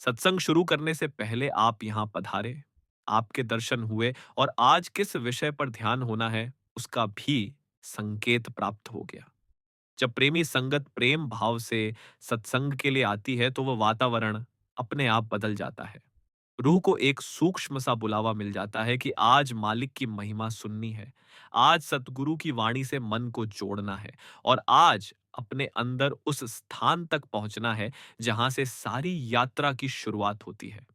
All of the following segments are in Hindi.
सत्संग शुरू करने से पहले आप यहाँ पधारे, आपके दर्शन हुए और आज किस विषय पर ध्यान होना है, उसका भी संकेत प्राप्त हो गया। जब प्रेमी संगत प्रेम भाव से सत्संग के लिए आती है, तो वह वातावरण अपने आप बदल जाता है। रूह को एक सूक्ष्म सा बुलावा मिल जाता है कि आज मालिक की महिमा सुननी है, आज सतगुरु की वाणी से मन को जोड़ना है और आज अपने अंदर उस स्थान तक पहुंचना है जहां से सारी यात्रा की शुरुआत होती है।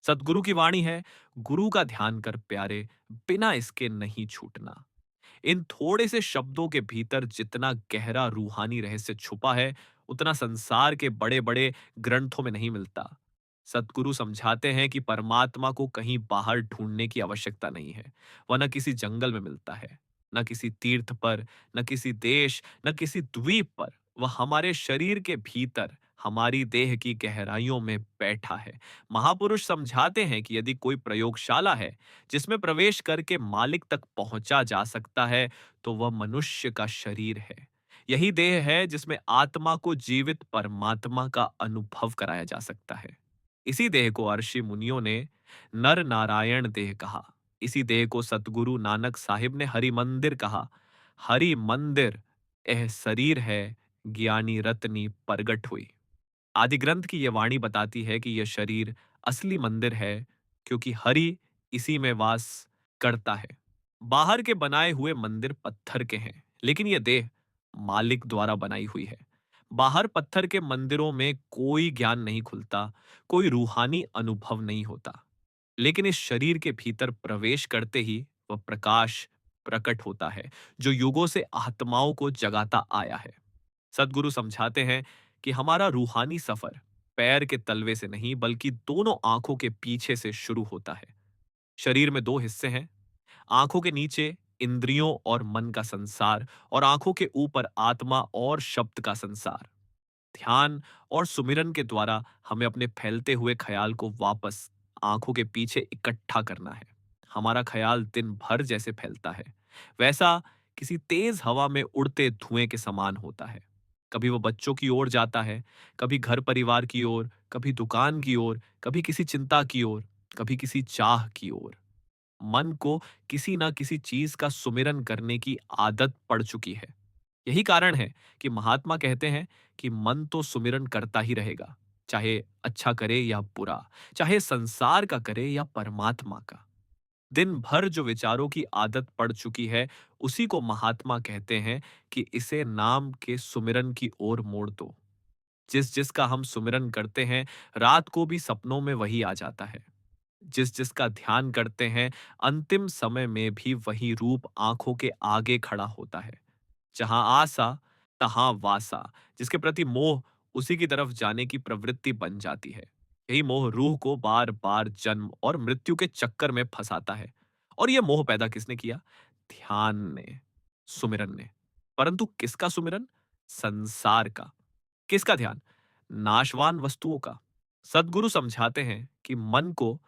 सतगुरु की वाणी है, गुरु का ध्यान कर प्यारे, बिना इसके नहीं छूटना। इन थोड़े से शब्दों के भीतर जितना गहरा रूहानी रहस्य छुपा है, उतना संसार के बड़े बड़े ग्रंथों में नहीं मिलता। सतगुरु समझाते हैं कि परमात्मा को कहीं बाहर ढूंढने की आवश्यकता नहीं है। वह न किसी जंगल में मिलता है, न किसी तीर्थ पर, न किसी देश, न किसी द्वीप पर। वह हमारे शरीर के भीतर, हमारी देह की गहराइयों में बैठा है। महापुरुष समझाते हैं कि यदि कोई प्रयोगशाला है जिसमें प्रवेश करके मालिक तक पहुंचा जा सकता है, तो वह मनुष्य का शरीर है। यही देह है जिसमें आत्मा को जीवित परमात्मा का अनुभव कराया जा सकता है। इसी देह को अर्षि मुनियों ने नर नारायण देह कहा। इसी देह को सतगुरु नानक साहिब ने हरि मंदिर कहा। हरि मंदिर एह शरीर है, ज्ञानी रत्नी प्रगट हुई। आदि ग्रंथ की यह वाणी बताती है कि यह शरीर असली मंदिर है, क्योंकि हरि इसी में वास करता है। बाहर के बनाए हुए मंदिर पत्थर के हैं, लेकिन यह देह मालिक द्वारा बनाई हुई है। बाहर पत्थर के मंदिरों में कोई ज्ञान नहीं खुलता, कोई रूहानी अनुभव नहीं होता, लेकिन इस शरीर के भीतर प्रवेश करते ही वह प्रकाश प्रकट होता है, जो युगों से आत्माओं को जगाता आया है। सदगुरु समझाते हैं कि हमारा रूहानी सफर पैर के तलवे से नहीं, बल्कि दोनों आंखों के पीछे से शुरू होता है। शरीर में दो हिस्से हैं, आंखों के नीचे इंद्रियों और मन का संसार, और आंखों के ऊपर आत्मा और शब्द का संसार। ध्यान और सुमिरन के द्वारा हमें अपने फैलते हुए ख्याल को वापस आंखों के पीछे इकट्ठा करना है। हमारा ख्याल दिन भर जैसे फैलता है, वैसा किसी तेज हवा में उड़ते धुएं के समान होता है। कभी वो बच्चों की ओर जाता है, कभी घर परिवार की ओर, कभी दुकान की ओर, कभी किसी चिंता की ओर, कभी किसी चाह की ओर। मन को किसी ना किसी चीज का सुमिरन करने की आदत पड़ चुकी है। यही कारण है कि महात्मा कहते हैं कि मन तो सुमिरन करता ही रहेगा, चाहे अच्छा करे या बुरा, चाहे संसार का करे या परमात्मा का। दिन भर जो विचारों की आदत पड़ चुकी है, उसी को महात्मा कहते हैं कि इसे नाम के सुमिरन की ओर मोड़ दो। जिस जिसका हम सुमिरन करते हैं, रात को भी सपनों में वही आ जाता है। जिस जिसका ध्यान करते हैं, अंतिम समय में भी वही रूप आंखों के आगे खड़ा होता है। जहां आसा, तहां वासा। जिसके प्रति मोह, उसी की तरफ जाने की प्रवृत्ति बन जाती है। यही मोह रूह को बार बार जन्म और मृत्यु के चक्कर में फंसाता है। और यह मोह पैदा किसने किया? ध्यान ने, सुमिरन ने। परंतु किसका सुमिरन? संसार का। किसका ध्यान? नाशवान वस्तुओं का। सदगुरु समझाते हैं कि मन को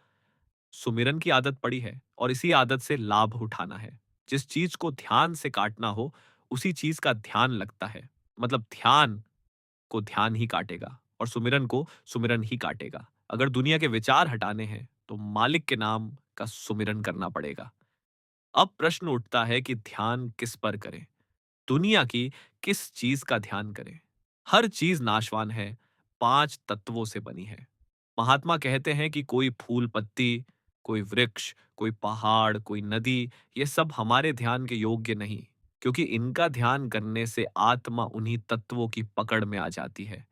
सुमिरन की आदत पड़ी है और इसी आदत से लाभ उठाना है। जिस चीज को ध्यान से काटना हो, उसी चीज का ध्यान लगता है। मतलब ध्यान को ध्यान ही काटेगा और सुमिरन को सुमिरन ही काटेगा। अगर दुनिया के विचार हटाने हैं, तो मालिक के नाम का सुमिरन करना पड़ेगा। अब प्रश्न उठता है कि ध्यान किस पर करें? दुनिया की किस चीज का ध्यान करें? हर चीज नाशवान है, 5 तत्वों से बनी है। महात्मा कहते हैं कि कोई फूल पत्ती, कोई वृक्ष, कोई पहाड़, कोई नदी, ये सब हमारे ध्यान के योग्य नहीं, क्योंकि इनका ध्यान करने से आत्मा उन्हीं तत्वों की पकड़ में आ जाती है।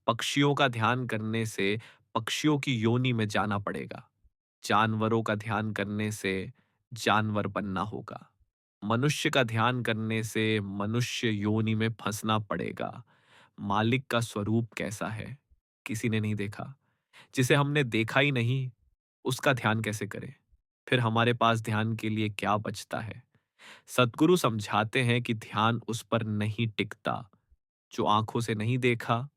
पक्षियों का ध्यान करने से पक्षियों की योनि में जाना पड़ेगा। जानवरों का ध्यान करने से जानवर बनना होगा। मनुष्य का ध्यान करने से मनुष्य योनि में फंसना पड़ेगा। मालिक का स्वरूप कैसा है, किसी ने नहीं देखा। जिसे हमने देखा ही नहीं, उसका ध्यान कैसे करें? फिर हमारे पास ध्यान के लिए क्या बचता है? सद्गुरु समझाते हैं कि ध्यान उस पर नहीं टिकता जो आंखों से नहीं देखा।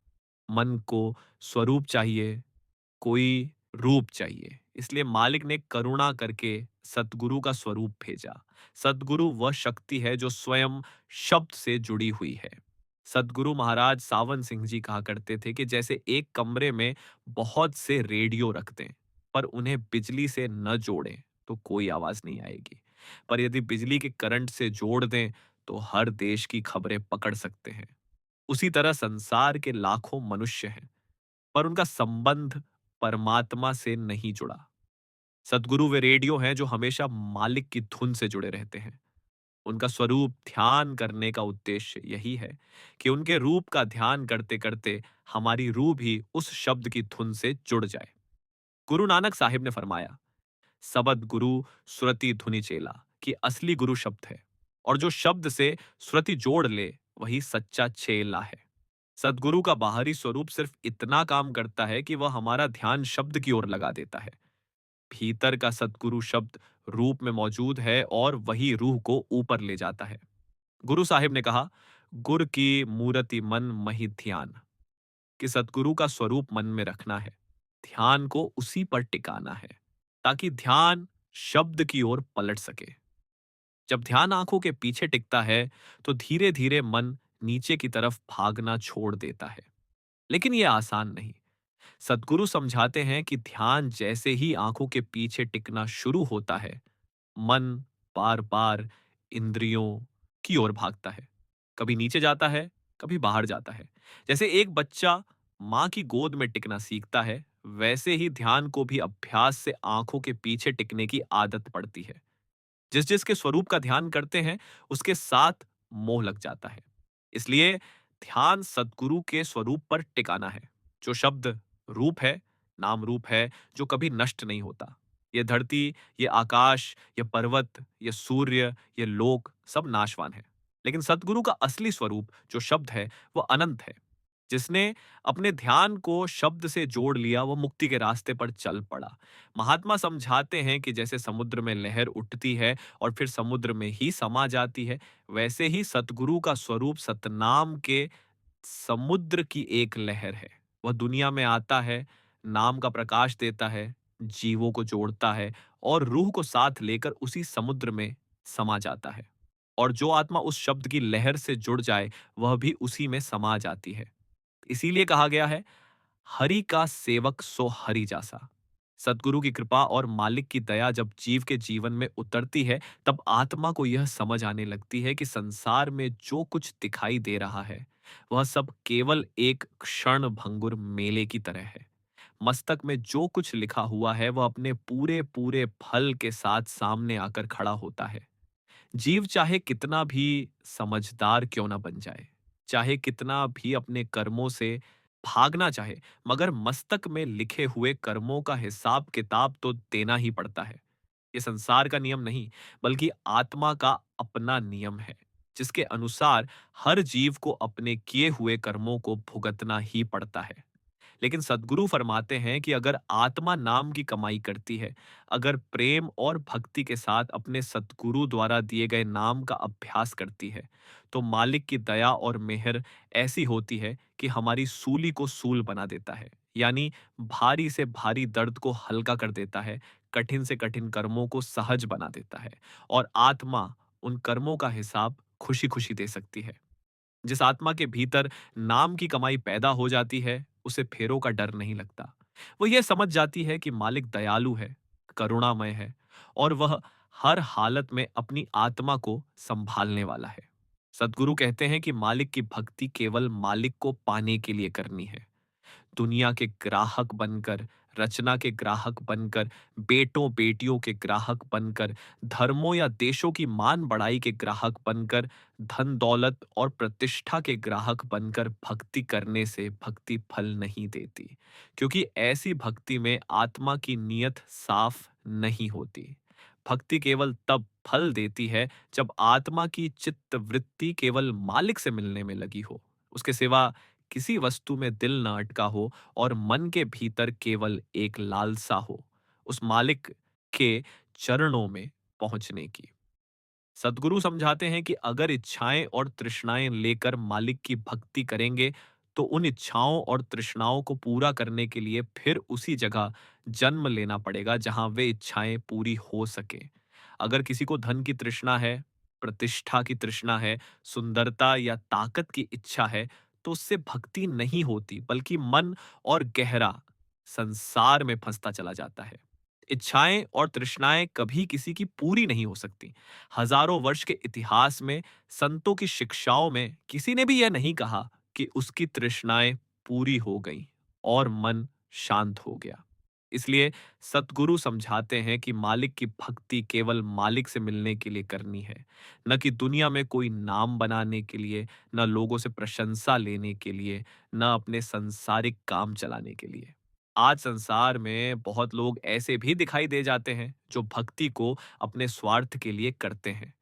मन को स्वरूप चाहिए, कोई रूप चाहिए। इसलिए मालिक ने करुणा करके सतगुरु का स्वरूप भेजा। सतगुरु वह शक्ति है जो स्वयं शब्द से जुड़ी हुई है। सदगुरु महाराज सावन सिंह जी कहा करते थे कि जैसे एक कमरे में बहुत से रेडियो रख दें, पर उन्हें बिजली से न जोड़ें तो कोई आवाज नहीं आएगी। पर यदि बिजली के करंट से जोड़ दें तो हर देश की खबरें पकड़ सकते हैं। उसी तरह संसार के लाखों मनुष्य हैं, पर उनका संबंध परमात्मा से नहीं जुड़ा। सदगुरु वे रेडियो हैं जो हमेशा मालिक की धुन से जुड़े रहते हैं। उनका स्वरूप ध्यान करने का उद्देश्य यही है कि उनके रूप का ध्यान करते करते हमारी रूह भी उस शब्द की धुन से जुड़ जाए। गुरु नानक साहिब ने फरमाया, सबद गुरु सुरति धुनि चेला, कि असली गुरु शब्द है, और जो शब्द से श्रुति जोड़ ले वही सच्चा चेला है। सदगुरु का बाहरी स्वरूप सिर्फ इतना काम करता है कि वह हमारा ध्यान शब्द की ओर लगा देता है। भीतर का सदगुरु शब्द रूप में मौजूद है और वही रूह को ऊपर ले जाता है। गुरु साहिब ने कहा, गुर की मूरति मन महि ध्यान, कि सदगुरु का स्वरूप मन में रखना है, ध्यान को उसी पर टिकाना है, ताकि ध्यान शब्द की ओर पलट सके। जब ध्यान आंखों के पीछे टिकता है तो धीरे धीरे मन नीचे की तरफ भागना छोड़ देता है। लेकिन यह आसान नहीं। सदगुरु समझाते हैं कि ध्यान जैसे ही आंखों के पीछे टिकना शुरू होता है, मन बार बार इंद्रियों की ओर भागता है। कभी नीचे जाता है, कभी बाहर जाता है। जैसे एक बच्चा मां की गोद में टिकना सीखता है, वैसे ही ध्यान को भी अभ्यास से आंखों के पीछे टिकने की आदत पड़ती है। जिस जिसके स्वरूप का ध्यान करते हैं, उसके साथ मोह लग जाता है। इसलिए ध्यान सदगुरु के स्वरूप पर टिकाना है। जो शब्द रूप है, नाम रूप है, जो कभी नष्ट नहीं होता। ये धरती, ये आकाश, ये पर्वत, ये सूर्य, ये लोक सब नाशवान है। लेकिन सदगुरु का असली स्वरूप जो शब्द है, वो अनंत है। जिसने अपने ध्यान को शब्द से जोड़ लिया, वो मुक्ति के रास्ते पर चल पड़ा। महात्मा समझाते हैं कि जैसे समुद्र में लहर उठती है और फिर समुद्र में ही समा जाती है, वैसे ही सतगुरु का स्वरूप सतनाम के समुद्र की एक लहर है। वह दुनिया में आता है, नाम का प्रकाश देता है, जीवों को जोड़ता है और रूह को साथ लेकर उसी समुद्र में समा जाता है। और जो आत्मा उस शब्द की लहर से जुड़ जाए, वह भी उसी में समा जाती है। इसीलिए कहा गया है, हरि का सेवक सो हरि जासा। सदगुरु की कृपा और मालिक की दया जब जीव के जीवन में उतरती है, तब आत्मा को यह समझ आने लगती है कि संसार में जो कुछ दिखाई दे रहा है, वह सब केवल एक क्षण भंगुर मेले की तरह है। मस्तक में जो कुछ लिखा हुआ है, वह अपने पूरे पूरे फल के साथ सामने आकर खड़ा होता है। जीव चाहे कितना भी समझदार क्यों ना बन जाए, चाहे कितना भी अपने कर्मों से भागना चाहे, मगर मस्तक में लिखे हुए कर्मों का हिसाब किताब तो देना ही पड़ता है। ये संसार का नियम नहीं, बल्कि आत्मा का अपना नियम है, जिसके अनुसार हर जीव को अपने किए हुए कर्मों को भुगतना ही पड़ता है। लेकिन सदगुरु फरमाते हैं कि अगर आत्मा नाम की कमाई करती है, अगर प्रेम और भक्ति के साथ अपने सदगुरु द्वारा दिए गए नाम का अभ्यास करती है, तो मालिक की दया और मेहर ऐसी होती है कि हमारी सूली को सूल बना देता है। यानी भारी से भारी दर्द को हल्का कर देता है, कठिन से कठिन कर्मों को सहज बना देता है, और आत्मा उन कर्मों का हिसाब खुशी खुशी दे सकती है। जिस आत्मा के भीतर नाम की कमाई पैदा हो जाती है, उसे फेरों का डर नहीं लगता। वो ये समझ जाती है कि मालिक दयालु है, करुणामय है, और वह हर हालत में अपनी आत्मा को संभालने वाला है। सदगुरु कहते हैं कि मालिक की भक्ति केवल मालिक को पाने के लिए करनी है। दुनिया के ग्राहक बनकर, रचना के ग्राहक बनकर, बेटों बेटियों के ग्राहक बनकर, धर्मों या देशों की मान बढ़ाई के ग्राहक बनकर, धन दौलत और प्रतिष्ठा के ग्राहक बनकर भक्ति करने से भक्ति फल नहीं देती, क्योंकि ऐसी भक्ति में आत्मा की नीयत साफ नहीं होती। भक्ति केवल तब फल देती है जब आत्मा की चित्त वृत्ति केवल मालिक से मिलने में लगी हो, उसके सिवा किसी वस्तु में दिल न अटका हो, और मन के भीतर केवल एक लालसा हो, उस मालिक के चरणों में पहुंचने की। सदगुरु समझाते हैं कि अगर इच्छाएं और तृष्णाएं लेकर मालिक की भक्ति करेंगे, तो उन इच्छाओं और तृष्णाओं को पूरा करने के लिए फिर उसी जगह जन्म लेना पड़ेगा जहां वे इच्छाएं पूरी हो सके। अगर किसी को धन की तृष्णा है, प्रतिष्ठा की तृष्णा है, सुंदरता या ताकत की इच्छा है, तो उससे भक्ति नहीं होती, बल्कि मन और गहरा संसार में फंसता चला जाता है। इच्छाएं और तृष्णाएं कभी किसी की पूरी नहीं हो सकती। हजारों वर्ष के इतिहास में, संतों की शिक्षाओं में किसी ने भी यह नहीं कहा कि उसकी तृष्णाएं पूरी हो गईं और मन शांत हो गया। इसलिए सतगुरु समझाते हैं कि मालिक की भक्ति केवल मालिक से मिलने के लिए करनी है, न कि दुनिया में कोई नाम बनाने के लिए, न लोगों से प्रशंसा लेने के लिए, न अपने सांसारिक काम चलाने के लिए। आज संसार में बहुत लोग ऐसे भी दिखाई दे जाते हैं जो भक्ति को अपने स्वार्थ के लिए करते हैं।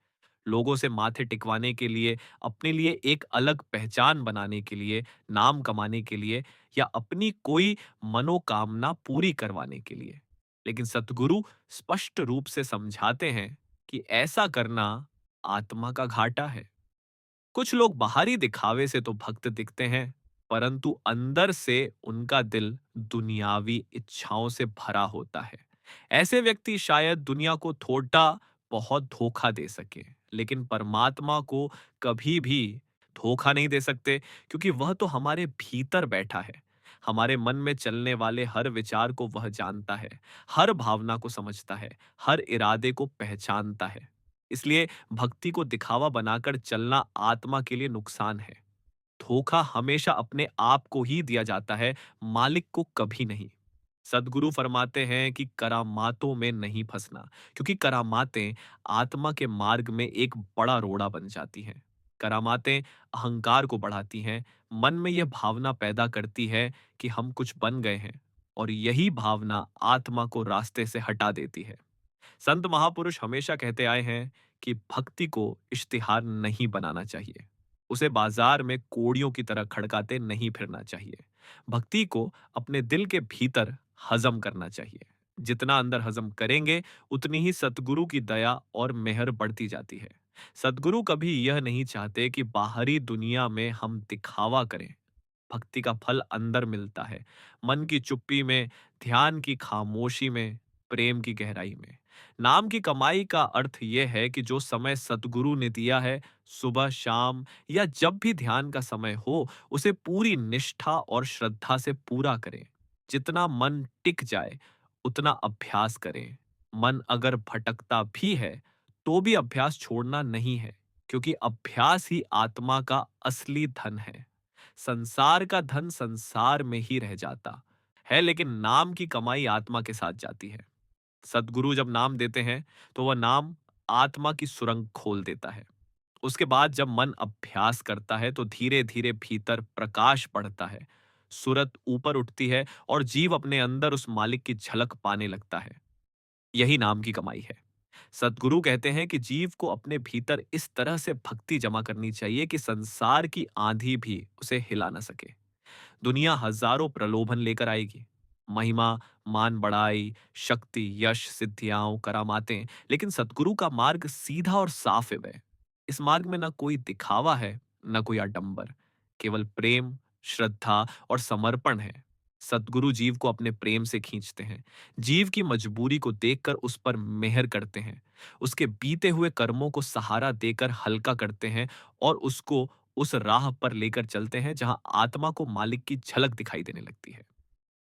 लोगों से माथे टिकवाने के लिए, अपने लिए एक अलग पहचान बनाने के लिए, नाम कमाने के लिए, या अपनी कोई मनोकामना पूरी करवाने के लिए। लेकिन सतगुरु स्पष्ट रूप से समझाते हैं कि ऐसा करना आत्मा का घाटा है। कुछ लोग बाहरी दिखावे से तो भक्त दिखते हैं, परंतु अंदर से उनका दिल दुनियावी इच्छाओं से भरा होता है। ऐसे व्यक्ति शायद दुनिया को थोड़ा बहुत धोखा दे सके, लेकिन परमात्मा को कभी भी धोखा नहीं दे सकते, क्योंकि वह तो हमारे भीतर बैठा है। हमारे मन में चलने वाले हर विचार को वह जानता है, हर भावना को समझता है, हर इरादे को पहचानता है। इसलिए भक्ति को दिखावा बनाकर चलना आत्मा के लिए नुकसान है। धोखा हमेशा अपने आप को ही दिया जाता है, मालिक को कभी नहीं। सदगुरु फरमाते हैं कि करामातों में नहीं फंसना, क्योंकि करामातें आत्मा के मार्ग में एक बड़ा रोड़ा बन जाती हैं। करामातें अहंकार को बढ़ाती हैं, मन में यह भावना पैदा करती है कि हम कुछ बन गए हैं, और यही भावना आत्मा को रास्ते से हटा देती है। संत महापुरुष हमेशा कहते आए हैं कि भक्ति को इश्तिहार नहीं बनाना चाहिए। उसे बाजार में कोड़ियों की तरह खड़काते नहीं फिरना चाहिए। भक्ति को अपने दिल के भीतर हजम करना चाहिए। जितना अंदर हजम करेंगे, उतनी ही सतगुरु की दया और मेहर बढ़ती जाती है। सतगुरु कभी यह नहीं चाहते कि बाहरी दुनिया में हम दिखावा करें। भक्ति का फल अंदर मिलता है, मन की चुप्पी में, ध्यान की खामोशी में, प्रेम की गहराई में। नाम की कमाई का अर्थ यह है कि जो समय सतगुरु ने दिया है, सुबह शाम या जब भी ध्यान का समय हो, उसे पूरी निष्ठा और श्रद्धा से पूरा करें। जितना मन टिक जाए, उतना अभ्यास करें। मन अगर भटकता भी है, तो भी अभ्यास छोड़ना नहीं है, क्योंकि अभ्यास ही आत्मा का असली धन है। संसार का धन संसार में ही रह जाता है, लेकिन नाम की कमाई आत्मा के साथ जाती है। सदगुरु जब नाम देते हैं, तो वह नाम आत्मा की सुरंग खोल देता है। उसके बाद जब मन अभ्यास करता है, तो धीरे धीरे भीतर प्रकाश बढ़ता है, सूरत ऊपर उठती है, और जीव अपने अंदर उस मालिक की झलक पाने लगता है। यही नाम की कमाई है। सदगुरु कहते हैं कि जीव को अपने भीतर इस तरह से भक्ति जमा करनी चाहिए कि संसार की आंधी भी उसे हिला न सके। दुनिया हजारों प्रलोभन लेकर आएगी, महिमा, मान बढ़ाई, शक्ति, यश, सिद्धियां, करामातें, लेकिन सतगुरु का मार्ग सीधा और साफ है। वह इस मार्ग में न कोई दिखावा है, न कोई आडंबर, केवल प्रेम, श्रद्धा और समर्पण है। सतगुरु जीव को अपने प्रेम से खींचते हैं, जीव की मजबूरी को देखकर उस पर मेहर करते हैं, उसके बीते हुए कर्मों को सहारा देकर हल्का करते हैं, और उसको उस राह पर लेकर चलते हैं जहां आत्मा को मालिक की झलक दिखाई देने लगती है।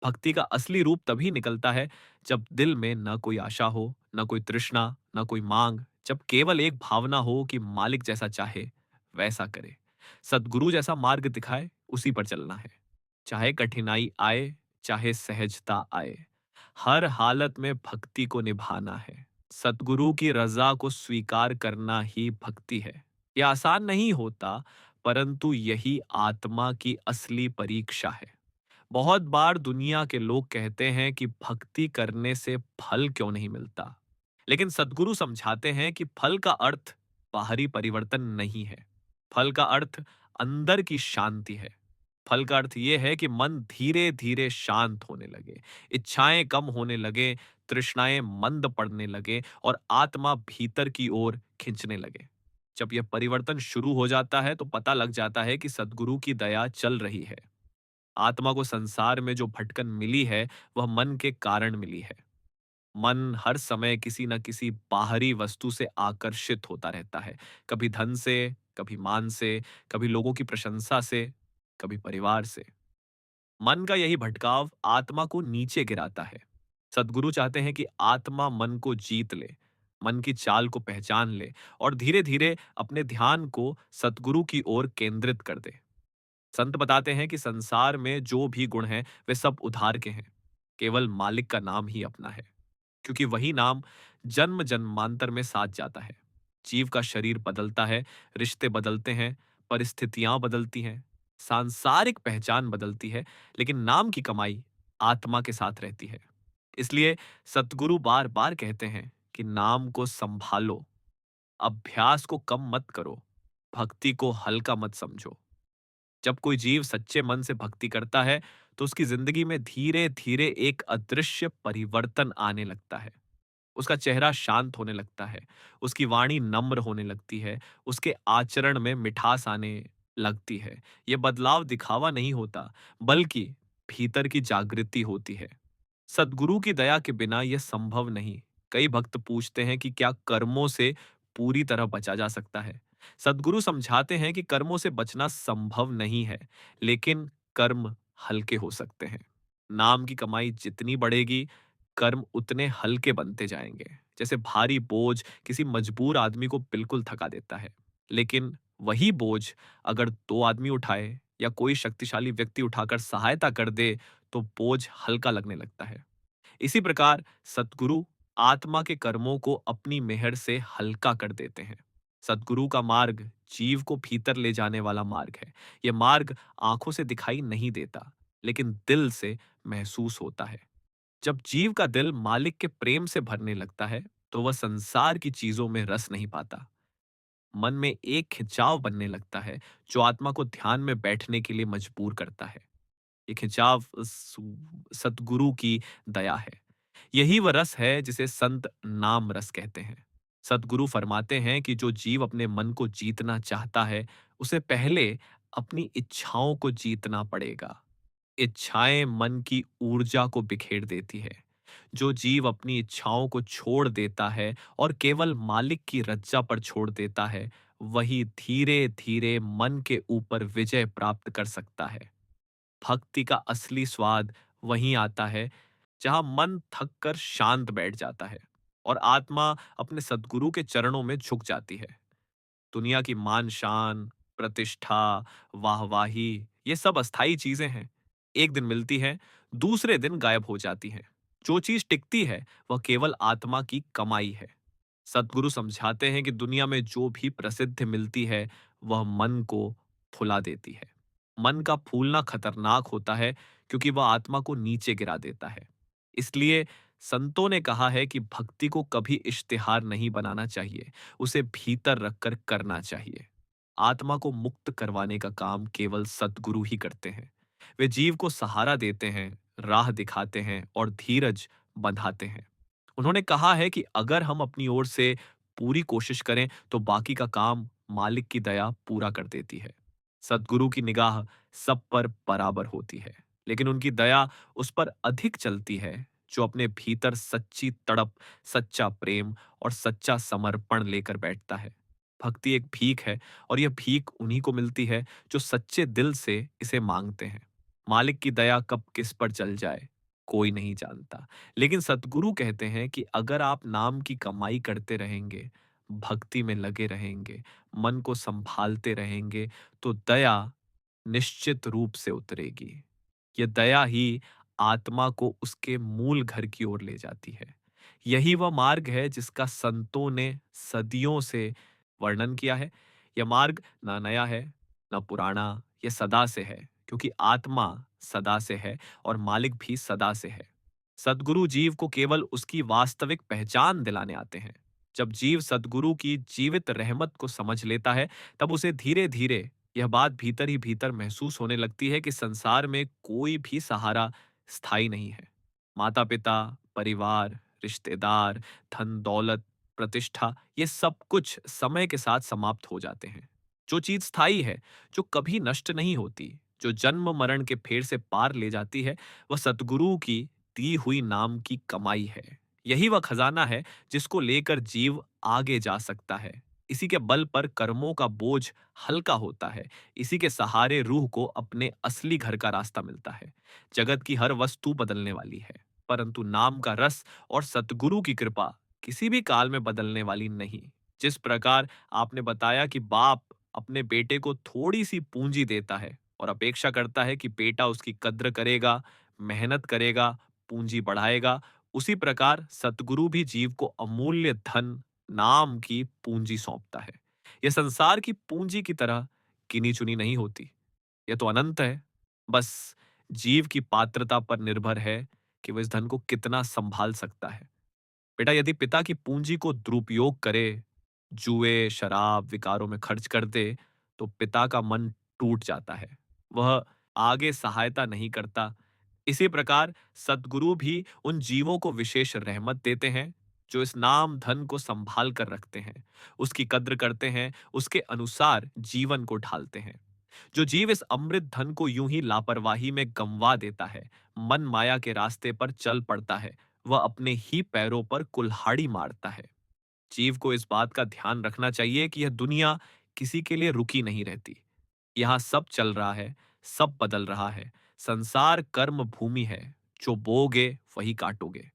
भक्ति का असली रूप तभी निकलता है जब दिल में न कोई आशा हो, न कोई तृष्णा, न कोई मांग, जब केवल एक भावना हो कि मालिक जैसा चाहे वैसा करे, सदगुरु जैसा मार्ग दिखाए उसी पर चलना है। चाहे कठिनाई आए, चाहे सहजता आए, हर हालत में भक्ति को निभाना है। सतगुरु की रजा को स्वीकार करना ही भक्ति है। यह आसान नहीं होता, परंतु यही आत्मा की असली परीक्षा है। बहुत बार दुनिया के लोग कहते हैं कि भक्ति करने से फल क्यों नहीं मिलता, लेकिन सद्गुरु समझाते हैं कि फल का अर्थ बाहरी परिवर्तन नहीं है। फल का अर्थ अंदर की शांति है। फल का अर्थ यह है कि मन धीरे धीरे शांत होने लगे, इच्छाएं कम होने लगे, तृष्णाएं मंद पड़ने लगे, और आत्मा भीतर की ओर खिंचने लगे। जब यह परिवर्तन शुरू हो जाता है, तो पता लग जाता है कि सद्गुरु की दया चल रही है। आत्मा को संसार में जो भटकन मिली है, वह मन के कारण मिली है। मन हर समय किसी न किसी बाहरी वस्तु से आकर्षित होता रहता है। कभी धन से, कभी मान से, कभी लोगों की प्रशंसा से, कभी परिवार से। मन का यही भटकाव आत्मा को नीचे गिराता है। सद्गुरु चाहते हैं कि आत्मा मन को जीत ले, मन की चाल को पहचान ले और धीरे धीरे अपने ध्यान को सद्गुरु की ओर केंद्रित कर दे। संत बताते हैं कि संसार में जो भी गुण हैं वे सब उधार के हैं, केवल मालिक का नाम ही अपना है, क्योंकि वही नाम जन्म जन्मांतर में साथ जाता है। जीव का शरीर बदलता है, रिश्ते बदलते हैं, परिस्थितियां बदलती हैं, सांसारिक पहचान बदलती है, लेकिन नाम की कमाई आत्मा के साथ रहती है। इसलिए सतगुरु बार बार कहते हैं कि नाम को संभालो, अभ्यास को कम मत करो, भक्ति को हल्का मत समझो। जब कोई जीव सच्चे मन से भक्ति करता है तो उसकी जिंदगी में धीरे धीरे एक अदृश्य परिवर्तन आने लगता है। उसका चेहरा शांत होने लगता है, उसकी वाणी नम्र होने लगती है, उसके आचरण में मिठास आने लगती है। यह बदलाव दिखावा नहीं होता, बल्कि भीतर की जागृति होती है। सद्गुरु की दया के बिना यह संभव नहीं। कई भक्त पूछते हैं कि क्या कर्मों से पूरी तरह बचा जा सकता है? सद्गुरु समझाते हैं कि कर्मों से बचना संभव नहीं है, लेकिन कर्म हल्के हो सकते हैं। नाम की कमाई जितनी बढ़ेगी, कर्म उतने हल्के बनते जाएंगे। जैसे भारी बोझ किसी मजबूर आदमी को बिल्कुल थका देता है, लेकिन वही बोझ अगर दो आदमी उठाए या कोई शक्तिशाली व्यक्ति उठाकर सहायता कर दे तो बोझ हल्का लगने लगता है। इसी प्रकार सद्गुरु आत्मा के कर्मों को अपनी मेहर से हल्का कर देते हैं। सद्गुरु का मार्ग जीव को भीतर ले जाने वाला मार्ग है। यह मार्ग आंखों से दिखाई नहीं देता, लेकिन दिल से महसूस होता है। जब जीव का दिल मालिक के प्रेम से भरने लगता है, तो वह संसार की चीजों में रस नहीं पाता। मन में एक खिंचाव बनने लगता है, जो आत्मा को ध्यान में बैठने के लिए मजबूर करता है। ये खिंचाव सतगुरु की दया है। यही वह रस है जिसे संत नाम रस कहते हैं। सतगुरु फरमाते हैं कि जो जीव अपने मन को जीतना चाहता है, उसे पहले अपनी इच्छाओं को जीतना पड़ेगा। इच्छाएं मन की ऊर्जा को बिखेर देती है। जो जीव अपनी इच्छाओं को छोड़ देता है और केवल मालिक की रज्जा पर छोड़ देता है, वही धीरे धीरे मन के ऊपर विजय प्राप्त कर सकता है। भक्ति का असली स्वाद वहीं आता है जहां मन थक कर शांत बैठ जाता है और आत्मा अपने सद्गुरु के चरणों में झुक जाती है। दुनिया की मान शान, प्रतिष्ठा, वाहवाही, ये सब अस्थाई चीजें हैं। एक दिन मिलती हैं, दूसरे दिन गायब हो जाती हैं। जो चीज टिकती है वह केवल आत्मा की कमाई है। सद्गुरु समझाते हैं कि दुनिया में जो भी प्रसिद्ध मिलती है वह मन को फुला देती है। मन का फूलना खतरनाक होता है, क्योंकि वह आत्मा को नीचे गिरा देता है। इसलिए संतों ने कहा है कि भक्ति को कभी इश्तिहार नहीं बनाना चाहिए, उसे भीतर रखकर करना चाहिए। आत्मा को मुक्त करवाने का काम केवल सद्गुरु ही करते हैं। वे जीव को सहारा देते हैं, राह दिखाते हैं और धीरज बंधाते हैं। उन्होंने कहा है कि अगर हम अपनी ओर से पूरी कोशिश करें तो बाकी का काम मालिक की दया पूरा कर देती है। सद्गुरु की निगाह सब पर बराबर होती है, लेकिन उनकी दया उस पर अधिक चलती है जो अपने भीतर सच्ची तड़प, सच्चा प्रेम और सच्चा समर्पण लेकर बैठता है। भक्ति एक भीख है और यह भीख उन्हीं को मिलती है जो सच्चे दिल से इसे मांगते हैं। मालिक की दया कब किस पर चल जाए, कोई नहीं जानता। लेकिन सतगुरु कहते हैं कि अगर आप नाम की कमाई करते रहेंगे, भक्ति में लगे रहेंगे, मन को संभालते रहेंगे, तो दया निश्चित रूप से उतरेगी। यह दया ही आत्मा को उसके मूल घर की ओर ले जाती है। यही वह मार्ग है जिसका संतों ने सदियों से वर्णन किया है। यह मार्ग ना नया है, ना पुराना, यह सदा से है, क्योंकि आत्मा सदा से है और मालिक भी सदा से है। सद्गुरु जीव को केवल उसकी वास्तविक पहचान दिलाने आते हैं। जब जीव सद्गुरु की जीवित रहमत को समझ लेता है, तब उसे धीरे धीरे यह बात भीतर ही भीतर महसूस होने लगती है कि संसार में कोई भी सहारा स्थायी नहीं है। माता पिता, परिवार, रिश्तेदार, धन दौलत, प्रतिष्ठा, ये सब कुछ समय के साथ समाप्त हो जाते हैं। जो चीज स्थायी है, जो कभी नष्ट नहीं होती, जो जन्म मरण के फेर से पार ले जाती है, वह सतगुरु की दी हुई नाम की कमाई है। यही वह खजाना है जिसको लेकर जीव आगे जा सकता है। इसी के बल पर कर्मों का बोझ हल्का होता है। इसी के सहारे रूह को अपने असली घर का रास्ता मिलता है। जगत की हर वस्तु बदलने वाली है, परंतु नाम का रस और सतगुरु की कृपा किसी भी काल में बदलने वाली नहीं। जिस प्रकार आपने बताया कि बाप अपने बेटे को थोड़ी सी पूंजी देता है और अपेक्षा करता है कि बेटा उसकी कद्र करेगा, मेहनत करेगा, पूंजी बढ़ाएगा, उसी प्रकार सतगुरु भी जीव को अमूल्य धन, नाम की पूंजी सौंपता है। यह संसार की पूंजी की तरह गिनी चुनी नहीं होती। यह तो अनंत है। बस जीव की पात्रता पर निर्भर है कि वह इस धन को कितना संभाल सकता है। बेटा, यदि पिता की पूंजी को दुरुपयोग करे, जुए, शराब, विकारों में खर्च कर दे, तो पिता का मन टूट जाता है। वह आगे सहायता नहीं करता। इसी प्रकार सद्गुरु भी उन जीवों को विशेष रहमत देते हैं जो इस नाम धन को संभाल कर रखते हैं, उसकी कद्र करते हैं, उसके अनुसार जीवन को ढालते हैं। जो जीव इस अमृत धन को यूं ही लापरवाही में गंवा देता है, मन माया के रास्ते पर चल पड़ता है, वह अपने ही पैरों पर कुल्हाड़ी मारता है। जीव को इस बात का ध्यान रखना चाहिए कि यह दुनिया किसी के लिए रुकी नहीं रहती। यहाँ सब चल रहा है, सब बदल रहा है। संसार कर्म भूमि है, जो बोगे वही काटोगे।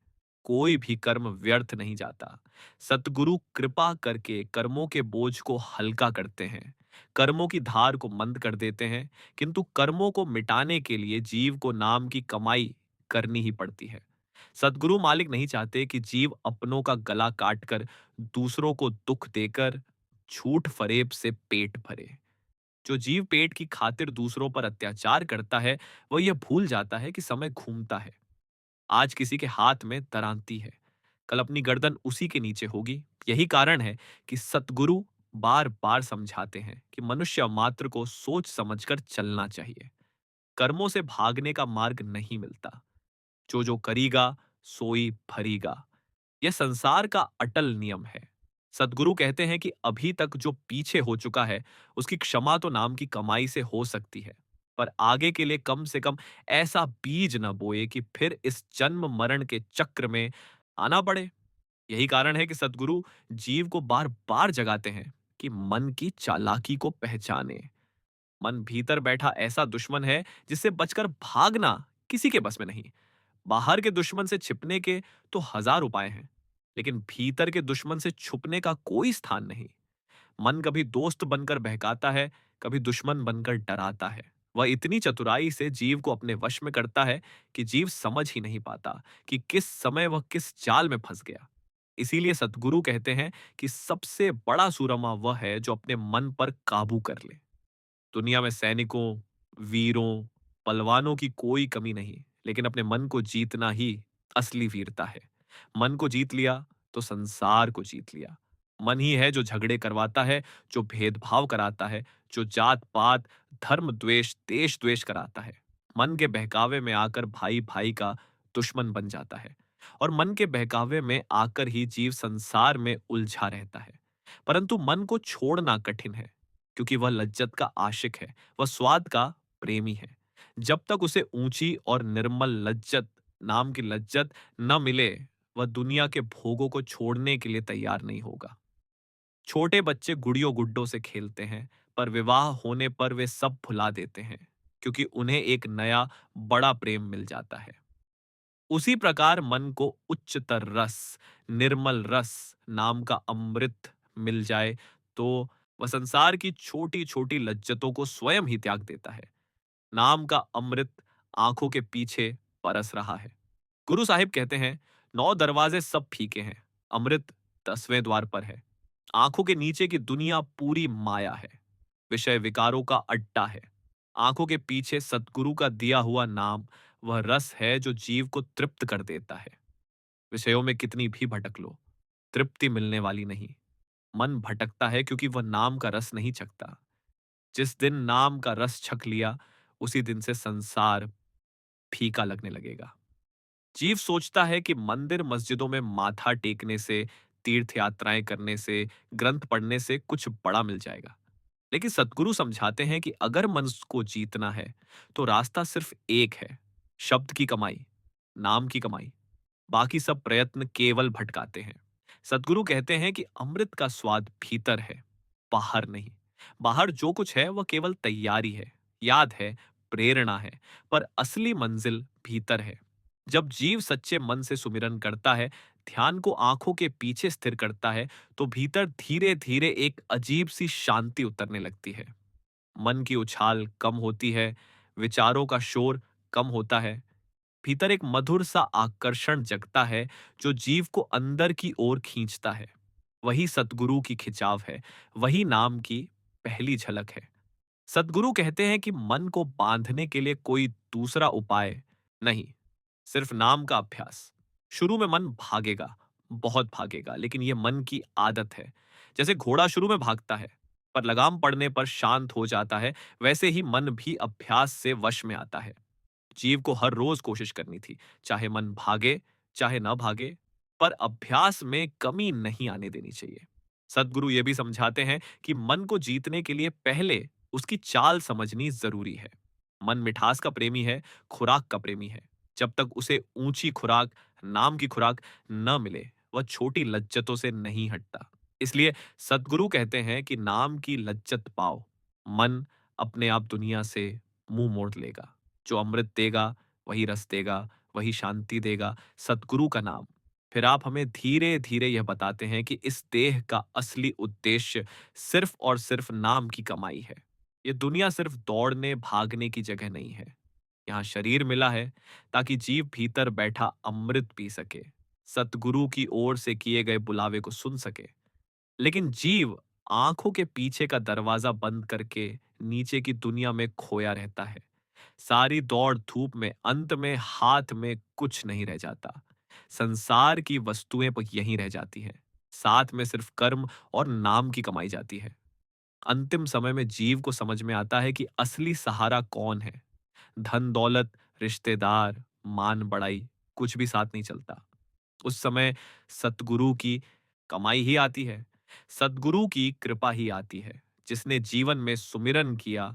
कोई भी कर्म व्यर्थ नहीं जाता। सतगुरु कृपा करके कर्मों के बोझ को हल्का करते हैं, कर्मों की धार को मंद कर देते हैं, किंतु कर्मों को मिटाने के लिए जीव को नाम की कमाई करनी ही पड़ती है। सतगुरु मालिक नहीं चाहते कि जीव अपनों का गला काटकर, दूसरों को दुख देकर, झूठ फरेब से पेट भरे। जो जीव पेट की खातिर दूसरों पर अत्याचार करता है, वह यह भूल जाता है कि समय घूमता है। आज किसी के हाथ में दरांती है, कल अपनी गर्दन उसी के नीचे होगी। यही कारण है कि सतगुरु बार बार समझाते हैं कि मनुष्य मात्र को सोच समझकर चलना चाहिए। कर्मों से भागने का मार्ग नहीं मिलता। जो जो करीगा सोई भरीगा, यह संसार का अटल नियम है। सद्गुरु कहते हैं कि अभी तक जो पीछे हो चुका है, उसकी क्षमा तो नाम की कमाई से हो सकती है, पर आगे के लिए कम से कम ऐसा बीज न बोए कि फिर इस जन्म मरण के चक्र में आना पड़े। यही कारण है कि सद्गुरु जीव को बार बार जगाते हैं कि मन की चालाकी को पहचाने। मन भीतर बैठा ऐसा दुश्मन है जिससे बचकर भागना किसी के बस में नहीं। बाहर के दुश्मन से छिपने के तो हजार उपाय हैं, लेकिन भीतर के दुश्मन से छुपने का कोई स्थान नहीं। मन कभी दोस्त बनकर बहकाता है, कभी दुश्मन बनकर डराता है। वह इतनी चतुराई से जीव को अपने वश में करता है कि जीव समझ ही नहीं पाता कि किस समय वह किस जाल में फंस गया। इसीलिए सतगुरु कहते हैं कि सबसे बड़ा सूरमा वह है जो अपने मन पर काबू कर ले। दुनिया में सैनिकों, वीरों, पलवानों की कोई कमी नहीं, लेकिन अपने मन को जीतना ही असली वीरता है। मन को जीत लिया तो संसार को जीत लिया। मन ही है जो झगड़े करवाता है, जो भेदभाव कराता है, जो जात पात, धर्म द्वेष, देश द्वेष कराता है। मन के बहकावे में आकर भाई भाई का दुश्मन बन जाता है, और मन के बहकावे में आकर ही जीव संसार में उलझा रहता है। परंतु मन को छोड़ना कठिन है, क्योंकि वह लज्जत का आशिक है, वह स्वाद का प्रेमी है। जब तक उसे ऊंची और निर्मल लज्जत, नाम की लज्जत न मिले, वह दुनिया के भोगों को छोड़ने के लिए तैयार नहीं होगा। छोटे बच्चे गुड़ियों गुड्डों से खेलते हैं, पर विवाह होने पर वे सब भुला देते हैं, क्योंकि उन्हें एक नया बड़ा प्रेम मिल जाता है। उसी प्रकार मन को उच्चतर रस, निर्मल रस, नाम का अमृत मिल जाए, तो वह संसार की छोटी छोटी लज्जतों को स्वयं ही त्याग देता है। नाम का अमृत आंखों के पीछे परस रहा है। गुरु साहिब कहते हैं, 9 दरवाजे सब फीके हैं, अमृत 10वें द्वार पर है। आंखों के नीचे की दुनिया पूरी माया है, विषय विकारों का अड्डा है। आंखों के पीछे सतगुरु का दिया हुआ नाम वह रस है जो जीव को तृप्त कर देता है। विषयों में कितनी भी भटक लो, तृप्ति मिलने वाली नहीं। मन भटकता है क्योंकि वह नाम का रस नहीं चखता। जिस दिन नाम का रस छक लिया, उसी दिन से संसार फीका लगने लगेगा। जीव सोचता है कि मंदिर मस्जिदों में माथा टेकने से, तीर्थ यात्राएं करने से, ग्रंथ पढ़ने से कुछ बड़ा मिल जाएगा। लेकिन सतगुरु समझाते हैं कि अगर मन को जीतना है, तो रास्ता सिर्फ एक है, शब्द की कमाई, नाम की कमाई। बाकी सब प्रयत्न केवल भटकाते हैं। सद्गुरु कहते हैं कि अमृत का स्वाद भीतर है, बाहर नहीं। बाहर जो कुछ है वह केवल तैयारी है, याद है, प्रेरणा है, पर असली मंजिल भीतर है। जब जीव सच्चे मन से सुमिरन करता है, ध्यान को आंखों के पीछे स्थिर करता है, तो भीतर धीरे धीरे एक अजीब सी शांति उतरने लगती है। मन की उछाल कम होती है, विचारों का शोर कम होता है, भीतर एक मधुर सा आकर्षण जगता है जो जीव को अंदर की ओर खींचता है। वही सतगुरु की खिंचाव है, वही नाम की पहली झलक है। सतगुरु कहते हैं कि मन को बांधने के लिए कोई दूसरा उपाय नहीं, सिर्फ नाम का अभ्यास। शुरू में मन भागेगा, बहुत भागेगा, लेकिन यह मन की आदत है। जैसे घोड़ा शुरू में भागता है, पर लगाम पड़ने पर शांत हो जाता है, वैसे ही मन भी अभ्यास से वश में आता है। जीव को हर रोज कोशिश करनी थी, चाहे मन भागे, चाहे न भागे, पर अभ्यास में कमी नहीं आने देनी चाहिए। सद्गुरु ये भी समझाते हैं कि मन को जीतने के लिए पहले उसकी चाल समझनी जरूरी है। मन मिठास का प्रेमी है, खुराक का प्रेमी है। जब तक उसे ऊंची खुराक, नाम की खुराक न मिले, वह छोटी लज्जतों से नहीं हटता। इसलिए सद्गुरु कहते हैं कि नाम की लज्जत पाओ, मन अपने आप दुनिया से मुंह मोड़ लेगा। जो अमृत देगा, वही रस देगा, वही शांति देगा, सद्गुरु का नाम। फिर आप हमें धीरे-धीरे यह बताते हैं कि इस देह का असली उद्देश्य सिर्फ और सिर्फ नाम की कमाई है। ये दुनिया सिर्फ दौड़ने, भागने की जगह नहीं है। यहाँ शरीर मिला है ताकि जीव भीतर बैठा अमृत पी सके, सतगुरु की ओर से किए गए बुलावे को सुन सके। लेकिन जीव आंखों के पीछे का दरवाजा बंद करके नीचे की दुनिया में खोया रहता है। सारी दौड़ धूप में अंत में हाथ में कुछ नहीं रह जाता। संसार की वस्तुएं यहीं रह जाती हैं। साथ में सिर्फ कर्म और नाम की कमाई जाती है। अंतिम समय में जीव को समझ में आता है कि असली सहारा कौन है। धन दौलत, रिश्तेदार, मान बढ़ाई, कुछ भी साथ नहीं चलता। उस समय सतगुरु की कमाई ही आती है। सतगुरु की कृपा ही आती है। जिसने जीवन में सुमिरन किया,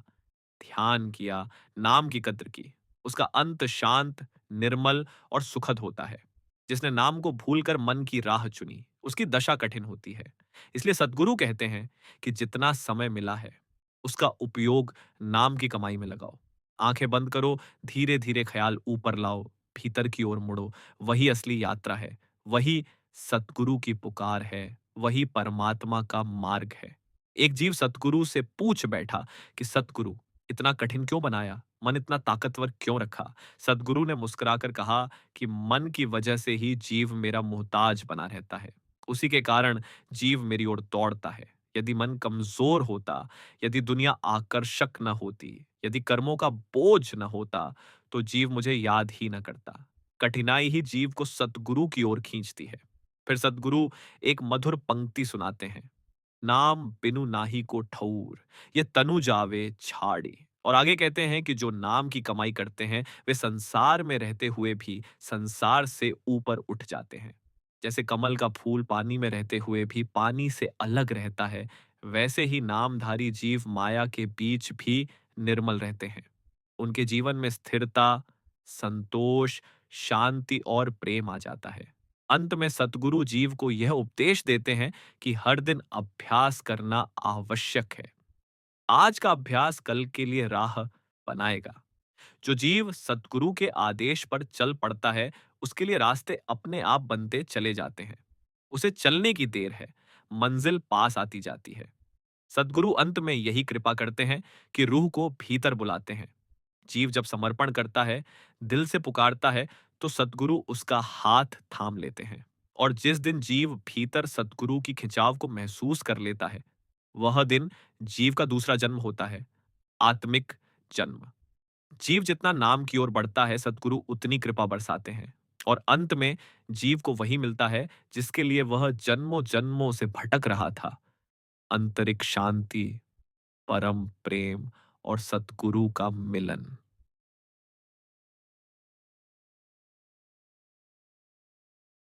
ध्यान किया, नाम की कद्र की, उसका अंत शांत, निर्मल और सुखद होता है। जिसने नाम को भूलकर मन की राह चुनी, उसकी दशा कठिन होती है। इसलिए सद्गुरु कहते हैं कि जितना समय मिला है, उसका उपयोग नाम की कमाई में लगाओ। आंखें बंद करो, धीरे धीरे ख्याल ऊपर लाओ, भीतर की ओर मुड़ो। वही असली यात्रा है, वही सतगुरु की पुकार है, वही परमात्मा का मार्ग है। एक जीव सतगुरु से पूछ बैठा कि सतगुरु, इतना कठिन क्यों बनाया? मन इतना ताकतवर क्यों रखा? सतगुरु ने मुस्कुराकर कहा कि मन की वजह से ही जीव मेरा मोहताज बना रहता है। उसी के कारण जीव मेरी ओर दौड़ता है। यदि मन कमजोर होता, यदि दुनिया आकर्षक न होती, यदि कर्मों का बोझ न होता, तो जीव मुझे याद ही न करता। कठिनाई ही जीव को सतगुरु की ओर खींचती है। फिर सतगुरु एक मधुर पंक्ति सुनाते हैं। नाम बिनु नाही को ठौर, ये तनु जावे छाड़ी। और आगे कहते हैं कि जो नाम की कमाई करते हैं, वे संसार में रहते हुए भी संसार से ऊपर उठ जाते हैं। जैसे कमल का फूल पानी में रहते हुए भी पानी से अलग रहता है, वैसे ही नामधारी जीव माया के बीच भी निर्मल रहते हैं। उनके जीवन में स्थिरता, संतोष, शांति और प्रेम आ जाता है। अंत में सतगुरु जीव को यह उपदेश देते हैं कि हर दिन अभ्यास करना आवश्यक है। आज का अभ्यास कल के लिए राह बनाएगा। जो जीव सतगुरु के आदेश पर चल पड़ता है, उसके लिए रास्ते अपने आप बनते चले जाते हैं। उसे चलने की देर है, मंजिल पास आती जाती है। सतगुरु अंत में यही कृपा करते हैं कि रूह को भीतर बुलाते हैं। जीव जब समर्पण करता है, दिल से पुकारता है, तो सतगुरु उसका हाथ थाम लेते हैं। और जिस दिन जीव भीतर सतगुरु की खिंचाव को महसूस कर लेता है, वह दिन जीव का दूसरा जन्म होता है, आत्मिक जन्म। जीव जितना नाम की ओर बढ़ता है, सतगुरु उतनी कृपा बरसाते हैं। और अंत में जीव को वही मिलता है जिसके लिए वह जन्मों जन्मों से भटक रहा था, आंतरिक शांति, परम प्रेम और सतगुरु का मिलन।